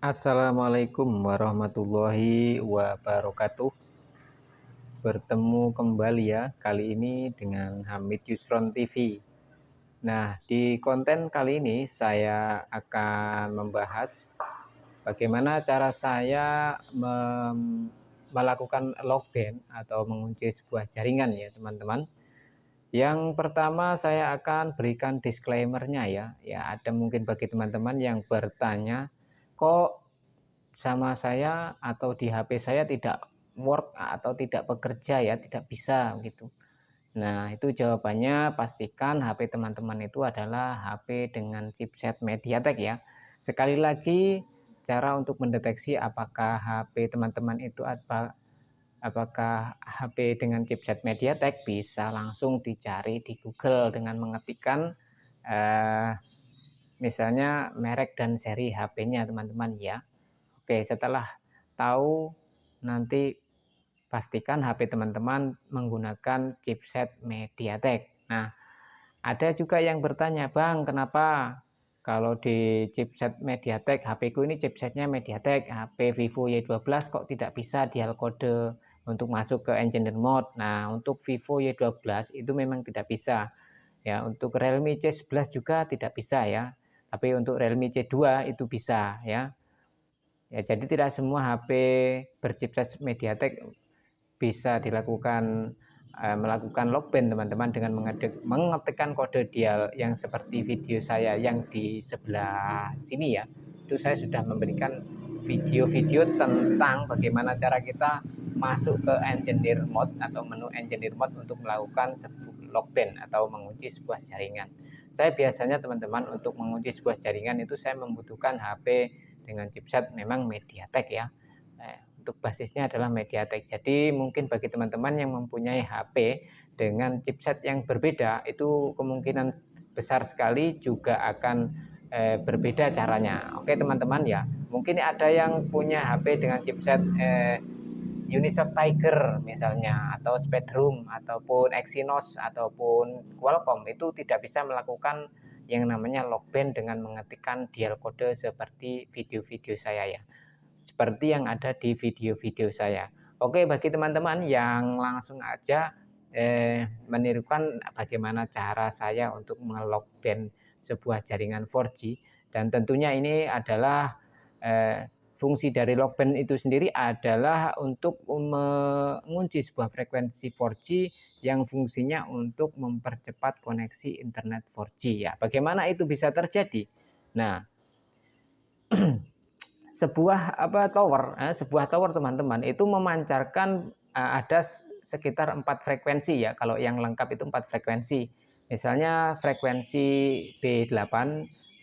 Assalamualaikum warahmatullahi wabarakatuh. Bertemu kembali ya, kali ini dengan Hamid Yusron TV. Nah, di konten kali ini saya akan membahas bagaimana cara saya melakukan login atau mengunci sebuah jaringan ya, teman-teman. Yang pertama saya akan berikan disclaimer-nya ya. Ya, ada mungkin bagi teman-teman yang bertanya, kok sama saya atau di HP saya tidak work atau tidak bekerja ya, tidak bisa gitu. Nah, itu jawabannya pastikan HP teman-teman itu adalah HP dengan chipset MediaTek ya. Sekali lagi, cara untuk mendeteksi apakah HP teman-teman itu apakah HP dengan chipset MediaTek bisa langsung dicari di Google dengan mengetikkan misalnya merek dan seri HP-nya teman-teman ya. Oke, setelah tahu nanti pastikan HP teman-teman menggunakan chipset MediaTek. Nah, ada juga yang bertanya, Bang, kenapa kalau di chipset MediaTek, HP ku ini chipsetnya MediaTek, HP Vivo Y12 kok tidak bisa dial kode untuk masuk ke engineer mode. Nah, untuk Vivo Y12 itu memang tidak bisa. Ya, untuk Realme C11 juga tidak bisa ya. Tapi untuk Realme C2 itu bisa ya. Ya, jadi tidak semua HP berchipset MediaTek bisa dilakukan melakukan login teman-teman dengan mengetikkan kode dial yang seperti video saya yang di sebelah sini ya. Itu saya sudah memberikan video-video tentang bagaimana cara kita masuk ke engineer mode atau menu engineer mode untuk melakukan login atau mengunci sebuah jaringan. Saya biasanya teman-teman untuk mengunci sebuah jaringan itu saya membutuhkan HP dengan chipset memang MediaTek ya. Untuk basisnya adalah MediaTek. Jadi mungkin bagi teman-teman yang mempunyai HP dengan chipset yang berbeda itu kemungkinan besar sekali juga akan berbeda caranya. Oke teman-teman ya. Mungkin ada yang punya HP dengan chipset Unisoc Tiger misalnya, atau Spectrum, ataupun Exynos, ataupun Qualcomm, itu tidak bisa melakukan yang namanya login dengan mengetikkan dial kode seperti video-video saya ya, seperti yang ada di video-video saya. Oke, bagi teman-teman yang langsung aja menirukan bagaimana cara saya untuk melogin sebuah jaringan 4G, dan tentunya ini adalah fungsi dari login itu sendiri adalah untuk mengunci sebuah frekuensi 4G yang fungsinya untuk mempercepat koneksi internet 4G ya. Bagaimana itu bisa terjadi? Nah, sebuah tower teman-teman itu memancarkan ada sekitar 4 frekuensi ya. Kalau yang lengkap itu 4 frekuensi. Misalnya frekuensi B8,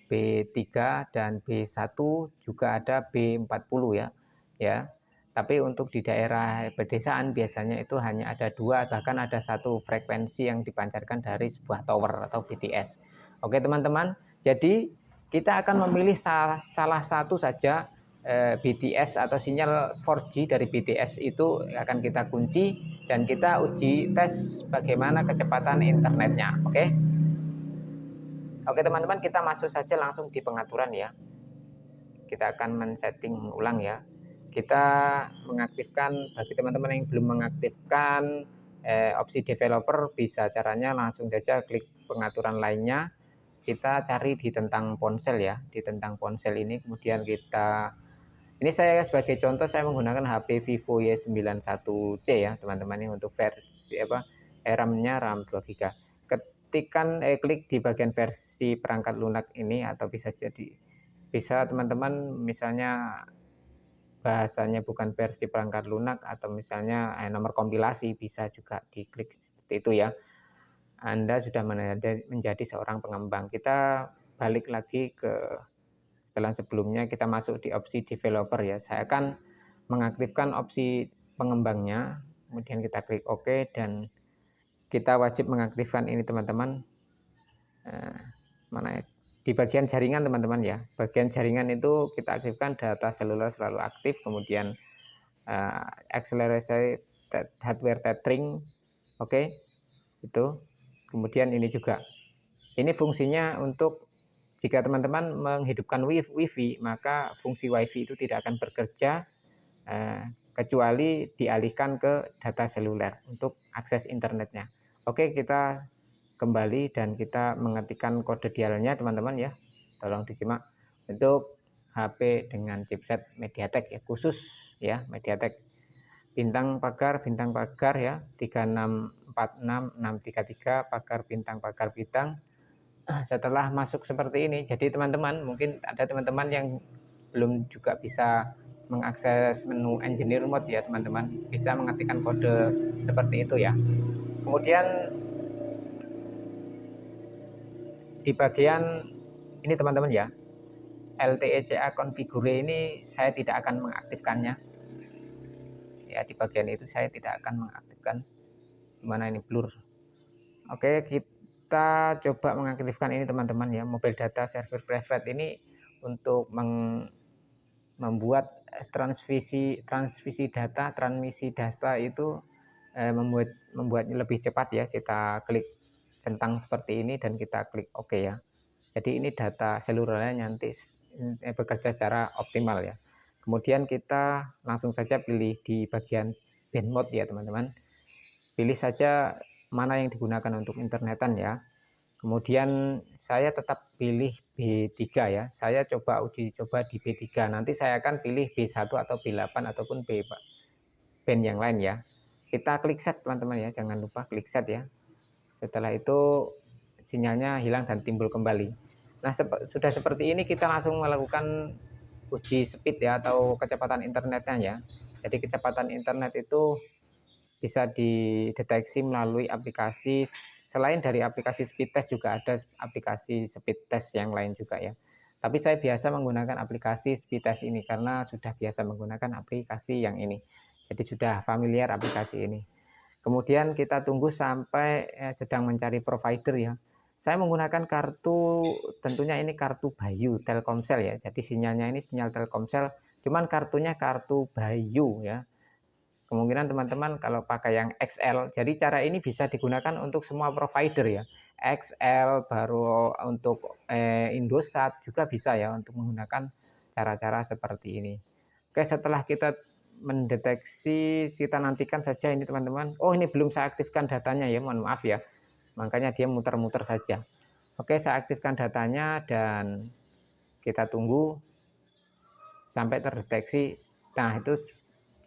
B3 dan B1, juga ada B40 ya. Ya. Tapi untuk di daerah pedesaan biasanya itu hanya ada 2, bahkan ada 1 frekuensi yang dipancarkan dari sebuah tower atau BTS. Oke teman-teman, jadi kita akan memilih salah satu saja BTS atau sinyal 4G dari BTS itu akan kita kunci dan kita uji tes bagaimana kecepatan internetnya. Oke teman-teman, kita masuk saja langsung di pengaturan ya. Kita akan men-setting ulang ya. Kita mengaktifkan, bagi teman-teman yang belum mengaktifkan opsi developer, bisa caranya langsung saja klik pengaturan lainnya. Kita cari di tentang ponsel ya, di tentang ponsel ini, kemudian ini saya sebagai contoh saya menggunakan HP Vivo Y91C ya teman-teman, ini untuk versi RAM-nya RAM 2GB. Klik di bagian versi perangkat lunak ini, atau bisa teman-teman misalnya bahasanya bukan versi perangkat lunak atau misalnya nomor kompilasi, bisa juga diklik seperti itu ya. Anda sudah menjadi seorang pengembang. Kita balik lagi ke setelah sebelumnya, kita masuk di opsi developer ya. Saya akan mengaktifkan opsi pengembangnya, kemudian kita klik OK, dan kita wajib mengaktifkan ini teman-teman. Mana di bagian jaringan teman-teman ya. Bagian jaringan itu kita aktifkan data seluler selalu aktif, kemudian accelerated hardware tethering. Oke. Itu. Kemudian ini juga. Ini fungsinya untuk Jika teman-teman menghidupkan WiFi, maka fungsi WiFi itu tidak akan bekerja kecuali dialihkan ke data seluler untuk akses internetnya. Oke, kita kembali dan kita mengetikkan kode dialnya teman-teman ya. Tolong disimak untuk HP dengan chipset MediaTek ya, khusus ya MediaTek bintang pagar ya 3646633 pagar bintang. Setelah masuk seperti ini, jadi teman-teman mungkin ada teman-teman yang belum juga bisa mengakses menu engineer mode ya teman-teman, bisa mengetikkan kode seperti itu ya. Kemudian di bagian ini teman-teman ya, LTECA configure ini saya tidak akan mengaktifkannya ya, di bagian itu saya tidak akan mengaktifkan. Gimana ini blur. Oke, kita coba mengaktifkan ini teman-teman ya, mobile data server private ini untuk membuat transmisi data itu membuatnya lebih cepat ya. Kita klik centang seperti ini dan kita klik OK ya. Jadi ini data selulernya nanti bekerja secara optimal ya. Kemudian kita langsung saja pilih di bagian band mode ya teman-teman. Pilih saja mana yang digunakan untuk internetan ya. Kemudian saya tetap pilih B3 ya. Saya coba uji coba di B3. Nanti saya akan pilih B1 atau B8 ataupun band yang lain ya. Kita klik set teman-teman ya. Jangan lupa klik set ya. Setelah itu sinyalnya hilang dan timbul kembali. Nah, sudah seperti ini kita langsung melakukan uji speed ya atau kecepatan internetnya ya. Jadi kecepatan internet itu bisa dideteksi melalui aplikasi. Selain dari aplikasi speed test juga ada aplikasi speed test yang lain juga ya. Tapi saya biasa menggunakan aplikasi speed test ini karena sudah biasa menggunakan aplikasi yang ini. Jadi sudah familiar aplikasi ini. Kemudian kita tunggu sampai sedang mencari provider ya. Saya menggunakan kartu, tentunya ini kartu Bayu Telkomsel ya. Jadi sinyalnya ini sinyal Telkomsel, cuman kartunya kartu Bayu ya. Kemungkinan teman-teman kalau pakai yang XL, jadi cara ini bisa digunakan untuk semua provider ya. XL baru untuk Indosat juga bisa ya untuk menggunakan cara-cara seperti ini. Oke, setelah kita mendeteksi, kita nantikan saja ini teman-teman. Oh, ini belum saya aktifkan datanya ya, mohon maaf ya. Makanya dia muter-muter saja. Oke, saya aktifkan datanya dan kita tunggu sampai terdeteksi. Nah, itu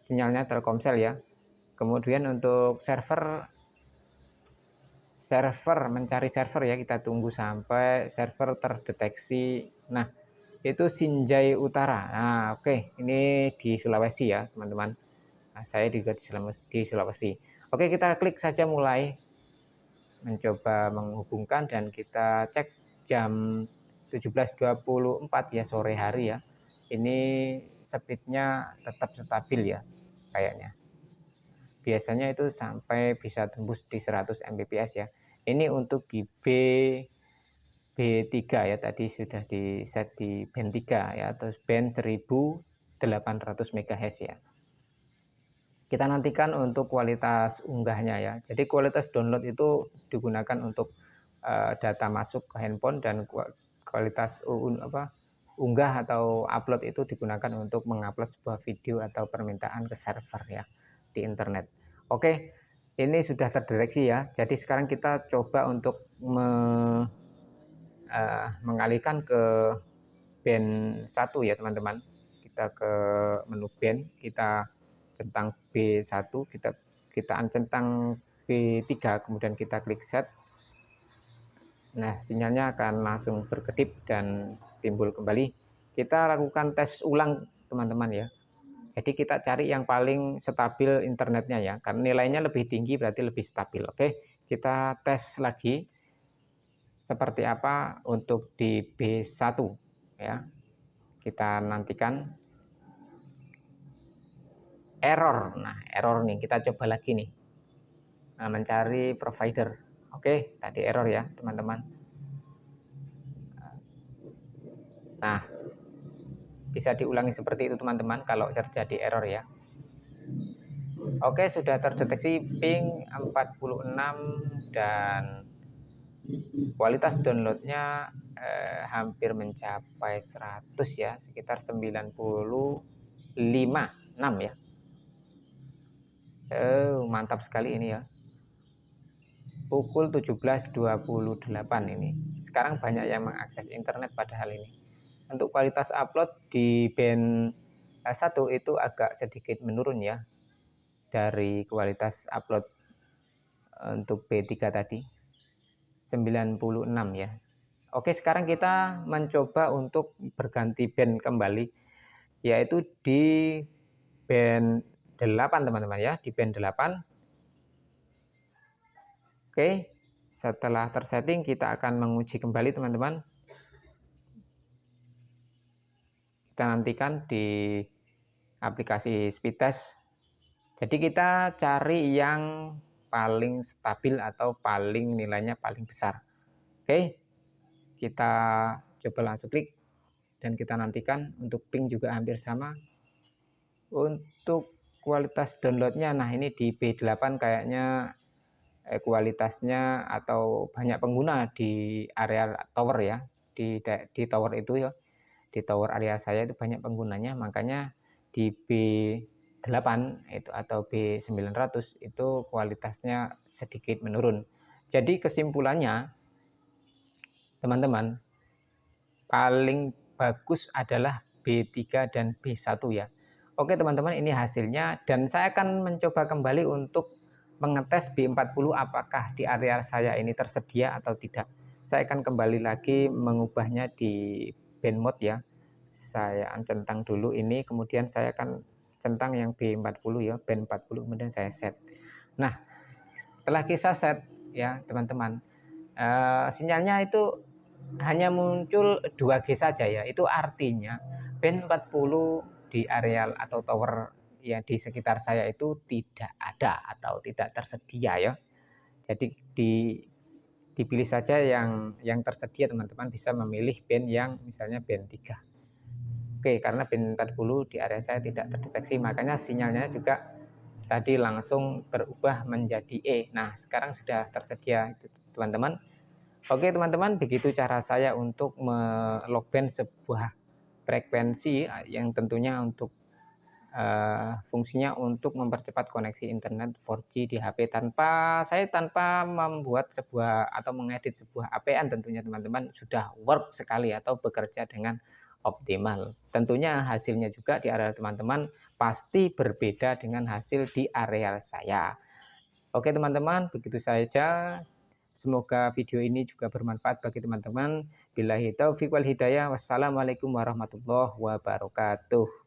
sinyalnya Telkomsel ya. Kemudian untuk mencari server ya, kita tunggu sampai server terdeteksi. Nah, itu Sinjai Utara. Nah, oke, ini di Sulawesi ya teman-teman. Nah, saya juga di Sulawesi. Oke, kita klik saja mulai mencoba menghubungkan dan kita cek jam 17.24 ya sore hari ya. Ini speednya tetap stabil ya kayaknya. Biasanya itu sampai bisa tembus di 100 Mbps ya. Ini untuk di B3 ya, tadi sudah di set di band 3 ya, atau band 1800 MHz ya. Kita nantikan untuk kualitas unggahnya ya. Jadi kualitas download itu digunakan untuk data masuk ke handphone, dan kualitas unggah atau upload itu digunakan untuk mengupload sebuah video atau permintaan ke server ya di internet. Oke, ini sudah terdeteksi ya. Jadi sekarang kita coba untuk mengalihkan ke band 1 ya teman-teman. Kita ke menu band, kita centang B1, kita centang B3, kemudian kita klik set. Nah, sinyalnya akan langsung berkedip dan timbul kembali. Kita lakukan tes ulang teman-teman ya. Jadi kita cari yang paling stabil internetnya ya, karena nilainya lebih tinggi berarti lebih stabil. Oke, kita tes lagi seperti apa untuk di B1 ya. Kita nantikan error. Nah, error nih, kita coba lagi nih. Nah, mencari provider. Oke, tadi error ya, teman-teman. Nah, bisa diulangi seperti itu teman-teman kalau terjadi error ya. Oke, sudah terdeteksi ping 46 dan kualitas downloadnya hampir mencapai 100 ya, sekitar 95,6 ya. Mantap sekali ini ya. Pukul 17.28 ini. Sekarang banyak yang mengakses internet padahal ini. Untuk kualitas upload di band 1 itu agak sedikit menurun ya dari kualitas upload untuk B3 tadi 96 ya. Oke, sekarang kita mencoba untuk berganti band kembali, yaitu di band 8 teman-teman ya, di band 8. Oke, setelah tersetting kita akan menguji kembali teman-teman. Kita nantikan di aplikasi speed test. Jadi kita cari yang paling stabil atau paling nilainya paling besar. Oke, kita coba langsung klik dan kita nantikan. Untuk ping juga hampir sama. Untuk kualitas downloadnya, nah ini di B8 kayaknya kualitasnya atau banyak pengguna di area tower ya, di tower itu ya, di tower area saya itu banyak penggunanya, makanya di B8 itu atau B900 itu kualitasnya sedikit menurun. Jadi kesimpulannya teman-teman, paling bagus adalah B3 dan B1 ya. Oke teman-teman, ini hasilnya dan saya akan mencoba kembali untuk mengetes B40 apakah di area saya ini tersedia atau tidak. Saya akan kembali lagi mengubahnya di band mode ya. Saya centang dulu ini, kemudian saya akan centang yang B40 ya, band 40, kemudian saya set. Nah, setelah kita set ya teman-teman, sinyalnya itu hanya muncul 2G saja ya. Itu artinya band 40 di areal atau tower ya di sekitar saya itu tidak ada atau tidak tersedia ya. Jadi dipilih saja yang tersedia, teman-teman bisa memilih band yang misalnya band 3. Oke, karena band 40 di area saya tidak terdeteksi, makanya sinyalnya juga tadi langsung berubah menjadi E. Nah, sekarang sudah tersedia teman-teman. Oke teman-teman, begitu cara saya untuk melogban sebuah frekuensi yang tentunya untuk fungsinya untuk mempercepat koneksi internet 4G di HP tanpa membuat sebuah atau mengedit sebuah APN, tentunya teman-teman sudah work sekali atau bekerja dengan optimal. Tentunya hasilnya juga di area teman-teman pasti berbeda dengan hasil di area saya. Oke teman-teman, begitu saja. Semoga video ini juga bermanfaat bagi teman-teman. Billahi taufiq wal hidayah. Wassalamualaikum warahmatullahi wabarakatuh.